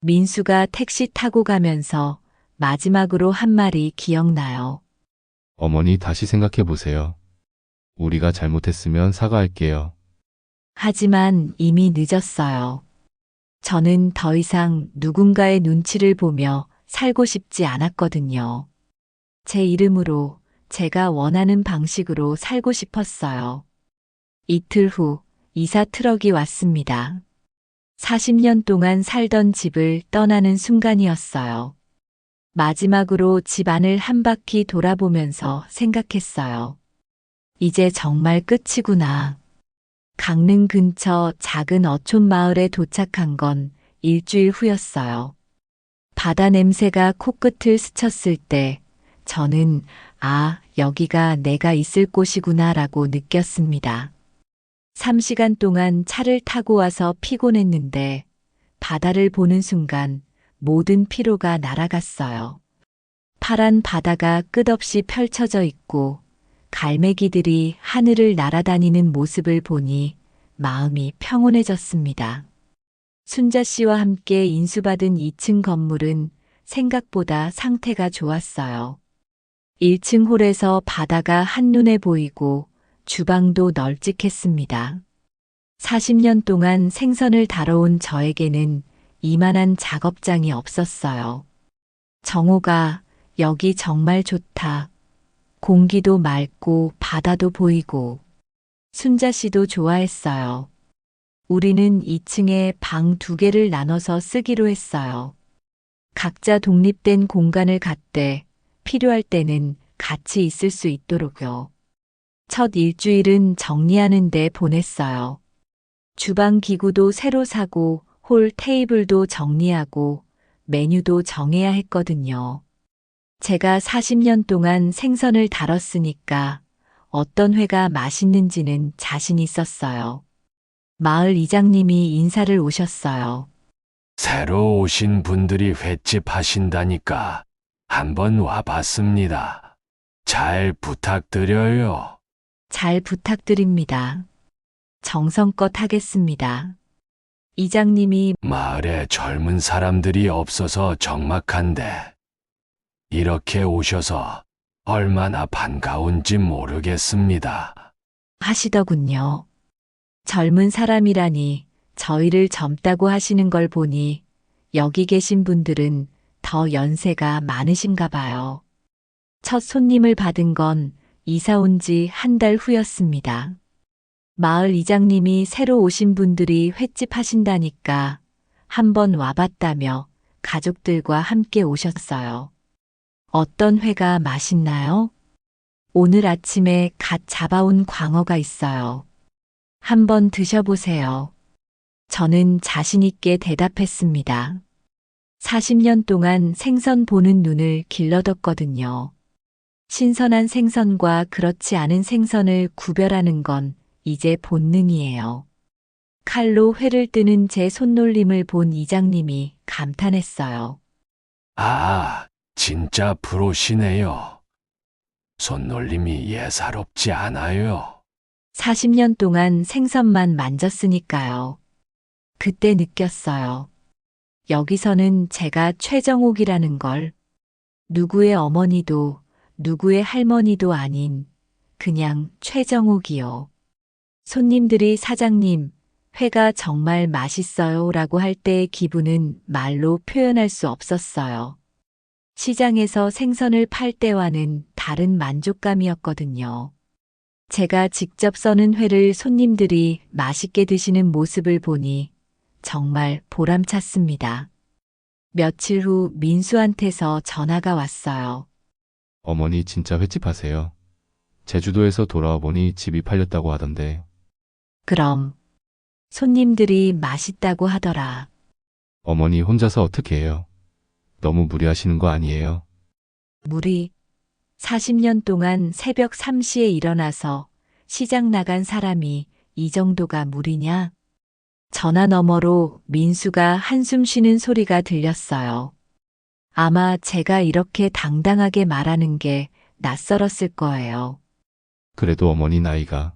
민수가 택시 타고 가면서 마지막으로 한 말이 기억나요. 어머니 다시 생각해 보세요. 우리가 잘못했으면 사과할게요. 하지만 이미 늦었어요. 저는 더 이상 누군가의 눈치를 보며 살고 싶지 않았거든요. 제 이름으로 제가 원하는 방식으로 살고 싶었어요. 이틀 후 이사 트럭이 왔습니다. 40년 동안 살던 집을 떠나는 순간이었어요. 마지막으로 집 안을 한 바퀴 돌아보면서 생각했어요. 이제 정말 끝이구나. 강릉 근처 작은 어촌 마을에 도착한 건 일주일 후였어요. 바다 냄새가 코끝을 스쳤을 때 저는 여기가 내가 있을 곳이구나 라고 느꼈습니다. 3시간 동안 차를 타고 와서 피곤했는데 바다를 보는 순간 모든 피로가 날아갔어요. 파란 바다가 끝없이 펼쳐져 있고 갈매기들이 하늘을 날아다니는 모습을 보니 마음이 평온해졌습니다. 순자 씨와 함께 인수받은 2층 건물은 생각보다 상태가 좋았어요. 1층 홀에서 바다가 한눈에 보이고 주방도 널찍했습니다. 40년 동안 생선을 다뤄온 저에게는 이만한 작업장이 없었어요. 정호가 여기 정말 좋다. 공기도 맑고 바다도 보이고. 순자 씨도 좋아했어요. 우리는 2층에 방 2개를 나눠서 쓰기로 했어요. 각자 독립된 공간을 갖되 필요할 때는 같이 있을 수 있도록요. 첫 일주일은 정리하는 데 보냈어요. 주방 기구도 새로 사고 홀 테이블도 정리하고 메뉴도 정해야 했거든요. 제가 40년 동안 생선을 다뤘으니까 어떤 회가 맛있는지는 자신 있었어요. 마을 이장님이 인사를 오셨어요. 새로 오신 분들이 횟집 하신다니까 한번 와봤습니다. 잘 부탁드려요. 잘 부탁드립니다. 정성껏 하겠습니다. 이장님이 마을에 젊은 사람들이 없어서 적막한데 이렇게 오셔서 얼마나 반가운지 모르겠습니다. 하시더군요. 젊은 사람이라니 저희를 젊다고 하시는 걸 보니 여기 계신 분들은 더 연세가 많으신가 봐요. 첫 손님을 받은 건 이사 온 지 한 달 후였습니다. 마을 이장님이 새로 오신 분들이 횟집 하신다니까 한번 와봤다며 가족들과 함께 오셨어요. 어떤 회가 맛있나요? 오늘 아침에 갓 잡아온 광어가 있어요. 한번 드셔보세요. 저는 자신있게 대답했습니다. 40년 동안 생선 보는 눈을 길러뒀거든요. 신선한 생선과 그렇지 않은 생선을 구별하는 건 이제 본능이에요. 칼로 회를 뜨는 제 손놀림을 본 이장님이 감탄했어요. 아, 진짜 프로시네요. 손놀림이 예사롭지 않아요. 40년 동안 생선만 만졌으니까요. 그때 느꼈어요. 여기서는 제가 최정옥이라는 걸. 누구의 어머니도 누구의 할머니도 아닌 그냥 최정옥이요. 손님들이 사장님, 회가 정말 맛있어요 라고 할 때의 기분은 말로 표현할 수 없었어요. 시장에서 생선을 팔 때와는 다른 만족감이었거든요. 제가 직접 써는 회를 손님들이 맛있게 드시는 모습을 보니 정말 보람찼습니다. 며칠 후 민수한테서 전화가 왔어요. 어머니 진짜 횟집 하세요. 제주도에서 돌아와 보니 집이 팔렸다고 하던데. 그럼 손님들이 맛있다고 하더라. 어머니 혼자서 어떻게 해요? 너무 무리하시는 거 아니에요? 무리 40년 동안 새벽 3시에 일어나서 시장 나간 사람이 이 정도가 무리냐? 전화 너머로 민수가 한숨 쉬는 소리가 들렸어요. 아마 제가 이렇게 당당하게 말하는 게 낯설었을 거예요. 그래도 어머니 나이가.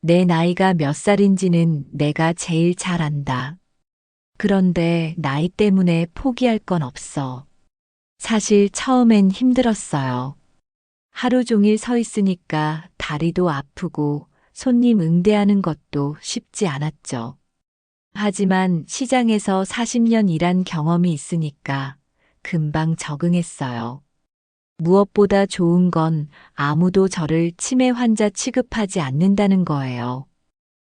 내 나이가 몇 살인지는 내가 제일 잘 안다. 그런데 나이 때문에 포기할 건 없어. 사실 처음엔 힘들었어요. 하루 종일 서 있으니까 다리도 아프고 손님 응대하는 것도 쉽지 않았죠. 하지만 시장에서 40년 일한 경험이 있으니까 금방 적응했어요. 무엇보다 좋은 건 아무도 저를 치매 환자 취급하지 않는다는 거예요.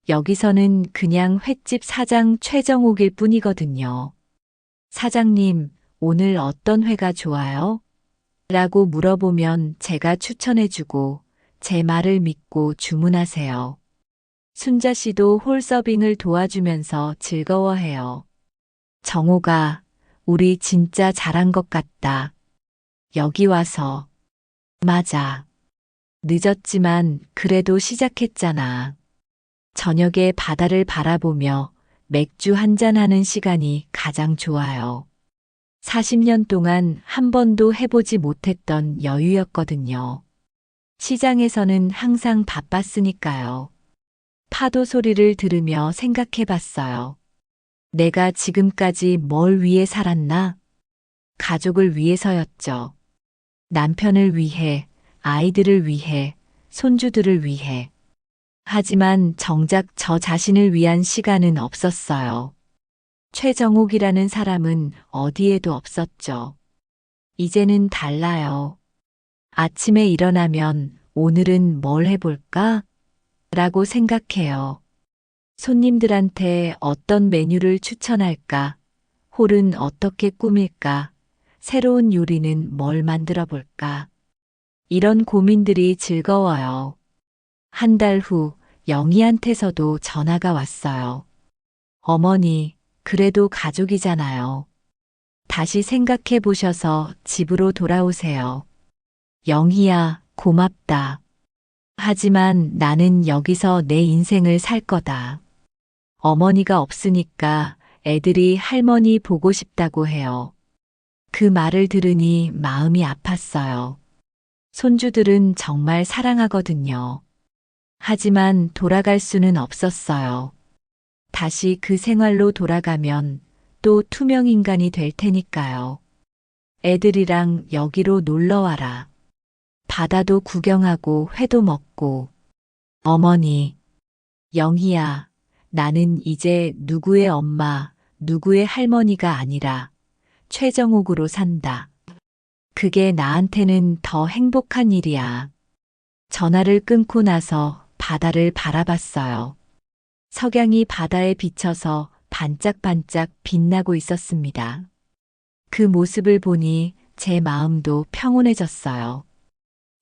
여기서는 그냥 횟집 사장 최정옥일 뿐이거든요. 사장님, 오늘 어떤 회가 좋아요? 라고 물어보면 제가 추천해주고 제 말을 믿고 주문하세요. 순자 씨도 홀 서빙을 도와주면서 즐거워해요. 정호가, 우리 진짜 잘한 것 같다. 여기 와서. 맞아. 늦었지만 그래도 시작했잖아. 저녁에 바다를 바라보며 맥주 한잔하는 시간이 가장 좋아요. 40년 동안 한 번도 해보지 못했던 여유였거든요. 시장에서는 항상 바빴으니까요. 파도 소리를 들으며 생각해 봤어요. 내가 지금까지 뭘 위해 살았나? 가족을 위해서였죠. 남편을 위해, 아이들을 위해, 손주들을 위해. 하지만 정작 저 자신을 위한 시간은 없었어요. 최정옥이라는 사람은 어디에도 없었죠. 이제는 달라요. 아침에 일어나면 오늘은 뭘 해볼까? 라고 생각해요. 손님들한테 어떤 메뉴를 추천할까? 홀은 어떻게 꾸밀까? 새로운 요리는 뭘 만들어 볼까? 이런 고민들이 즐거워요. 한 달 후 영희한테서도 전화가 왔어요. 어머니, 그래도 가족이잖아요. 다시 생각해 보셔서 집으로 돌아오세요. 영희야, 고맙다. 하지만 나는 여기서 내 인생을 살 거다. 어머니가 없으니까 애들이 할머니 보고 싶다고 해요. 그 말을 들으니 마음이 아팠어요. 손주들은 정말 사랑하거든요. 하지만 돌아갈 수는 없었어요. 다시 그 생활로 돌아가면 또 투명 인간이 될 테니까요. 애들이랑 여기로 놀러 와라. 바다도 구경하고 회도 먹고. 어머니, 영희야, 나는 이제 누구의 엄마, 누구의 할머니가 아니라 최정옥으로 산다. 그게 나한테는 더 행복한 일이야. 전화를 끊고 나서 바다를 바라봤어요. 석양이 바다에 비쳐서 반짝반짝 빛나고 있었습니다. 그 모습을 보니 제 마음도 평온해졌어요.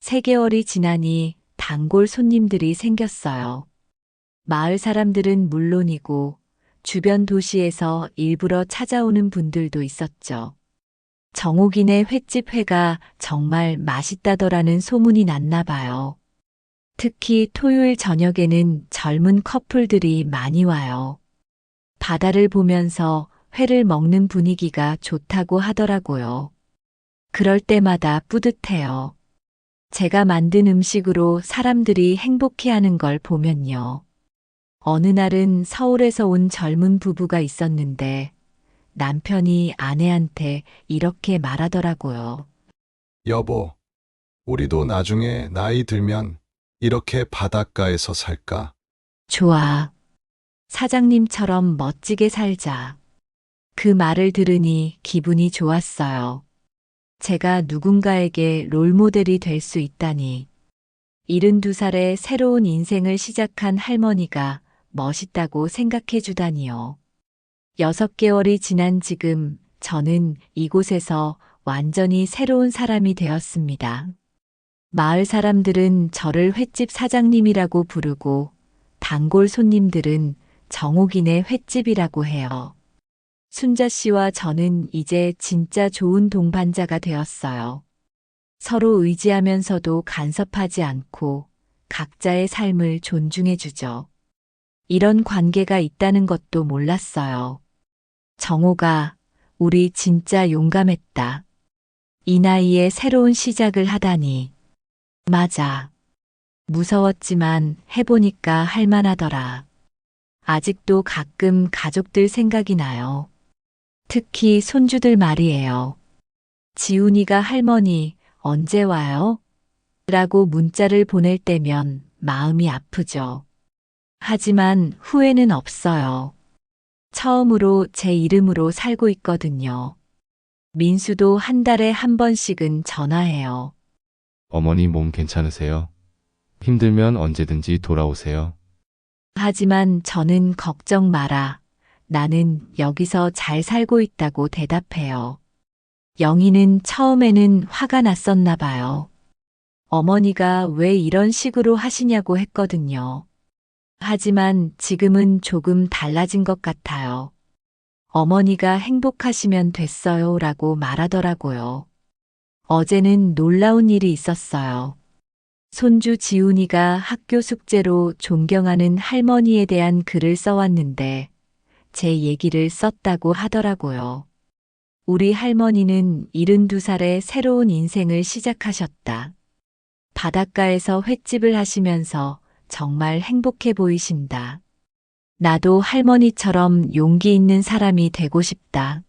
3개월이 지나니 단골 손님들이 생겼어요. 마을 사람들은 물론이고 주변 도시에서 일부러 찾아오는 분들도 있었죠. 정옥이네 횟집 회가 정말 맛있다더라는 소문이 났나 봐요. 특히 토요일 저녁에는 젊은 커플들이 많이 와요. 바다를 보면서 회를 먹는 분위기가 좋다고 하더라고요. 그럴 때마다 뿌듯해요. 제가 만든 음식으로 사람들이 행복해하는 걸 보면요. 어느 날은 서울에서 온 젊은 부부가 있었는데 남편이 아내한테 이렇게 말하더라고요. 여보, 우리도 나중에 나이 들면 이렇게 바닷가에서 살까? 좋아. 사장님처럼 멋지게 살자. 그 말을 들으니 기분이 좋았어요. 제가 누군가에게 롤모델이 될 수 있다니. 72살에 새로운 인생을 시작한 할머니가 멋있다고 생각해 주다니요. 6개월이 지난 지금 저는 이곳에서 완전히 새로운 사람이 되었습니다. 마을 사람들은 저를 횟집 사장님이라고 부르고 단골 손님들은 정옥이네 횟집이라고 해요. 순자 씨와 저는 이제 진짜 좋은 동반자가 되었어요. 서로 의지하면서도 간섭하지 않고 각자의 삶을 존중해 주죠. 이런 관계가 있다는 것도 몰랐어요. 정옥아, 우리 진짜 용감했다. 이 나이에 새로운 시작을 하다니. 맞아. 무서웠지만 해보니까 할만하더라. 아직도 가끔 가족들 생각이 나요. 특히 손주들 말이에요. 지훈이가 할머니, 언제 와요? 라고 문자를 보낼 때면 마음이 아프죠. 하지만 후회는 없어요. 처음으로 제 이름으로 살고 있거든요. 민수도 한 달에 한 번씩은 전화해요. 어머니 몸 괜찮으세요? 힘들면 언제든지 돌아오세요. 하지만 저는 걱정 마라. 나는 여기서 잘 살고 있다고 대답해요. 영희는 처음에는 화가 났었나 봐요. 어머니가 왜 이런 식으로 하시냐고 했거든요. 하지만 지금은 조금 달라진 것 같아요. 어머니가 행복하시면 됐어요 라고 말하더라고요. 어제는 놀라운 일이 있었어요. 손주 지훈이가 학교 숙제로 존경하는 할머니에 대한 글을 써왔는데 제 얘기를 썼다고 하더라고요. 우리 할머니는 72살에 새로운 인생을 시작하셨다. 바닷가에서 횟집을 하시면서 정말 행복해 보이신다. 나도 할머니처럼 용기 있는 사람이 되고 싶다.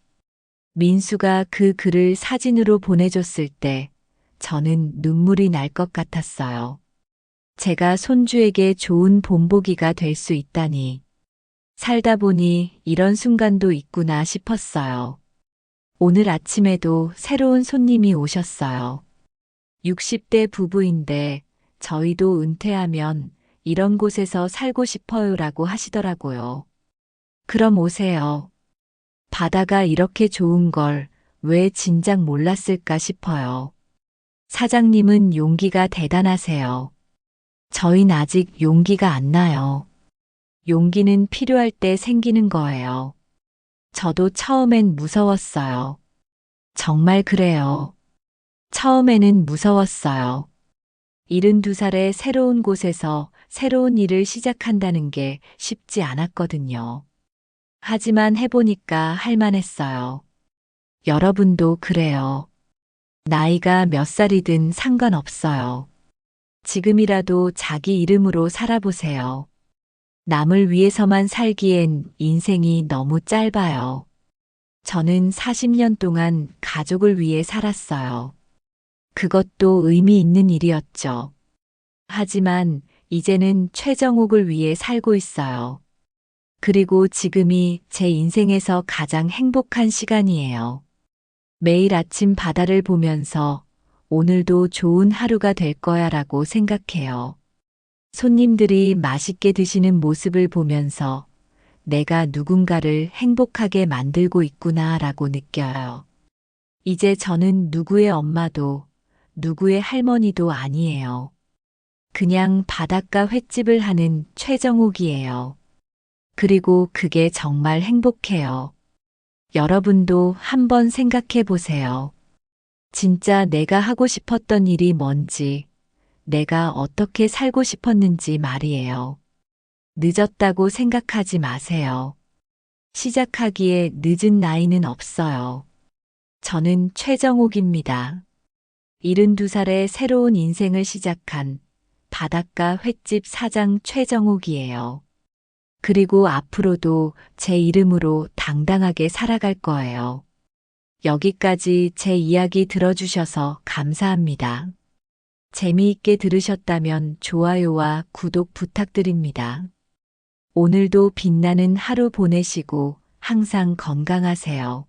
민수가 그 글을 사진으로 보내줬을 때 저는 눈물이 날 것 같았어요. 제가 손주에게 좋은 본보기가 될 수 있다니. 살다 보니 이런 순간도 있구나 싶었어요. 오늘 아침에도 새로운 손님이 오셨어요. 60대 부부인데 저희도 은퇴하면 이런 곳에서 살고 싶어요라고 하시더라고요. 그럼 오세요. 바다가 이렇게 좋은 걸 왜 진작 몰랐을까 싶어요. 사장님은 용기가 대단하세요. 저흰 아직 용기가 안 나요. 용기는 필요할 때 생기는 거예요. 저도 처음엔 무서웠어요. 정말 그래요. 처음에는 무서웠어요. 72살에 새로운 곳에서 새로운 일을 시작한다는 게 쉽지 않았거든요. 하지만 해보니까 할만했어요. 여러분도 그래요. 나이가 몇 살이든 상관없어요. 지금이라도 자기 이름으로 살아보세요. 남을 위해서만 살기엔 인생이 너무 짧아요. 저는 40년 동안 가족을 위해 살았어요. 그것도 의미 있는 일이었죠. 하지만 이제는 최정옥을 위해 살고 있어요. 그리고 지금이 제 인생에서 가장 행복한 시간이에요. 매일 아침 바다를 보면서 오늘도 좋은 하루가 될 거야 라고 생각해요. 손님들이 맛있게 드시는 모습을 보면서 내가 누군가를 행복하게 만들고 있구나 라고 느껴요. 이제 저는 누구의 엄마도 누구의 할머니도 아니에요. 그냥 바닷가 횟집을 하는 최정옥이에요. 그리고 그게 정말 행복해요. 여러분도 한번 생각해 보세요. 진짜 내가 하고 싶었던 일이 뭔지, 내가 어떻게 살고 싶었는지 말이에요. 늦었다고 생각하지 마세요. 시작하기에 늦은 나이는 없어요. 저는 최정옥입니다. 72살에 새로운 인생을 시작한 바닷가 횟집 사장 최정옥이에요. 그리고 앞으로도 제 이름으로 당당하게 살아갈 거예요. 여기까지 제 이야기 들어주셔서 감사합니다. 재미있게 들으셨다면 좋아요와 구독 부탁드립니다. 오늘도 빛나는 하루 보내시고 항상 건강하세요.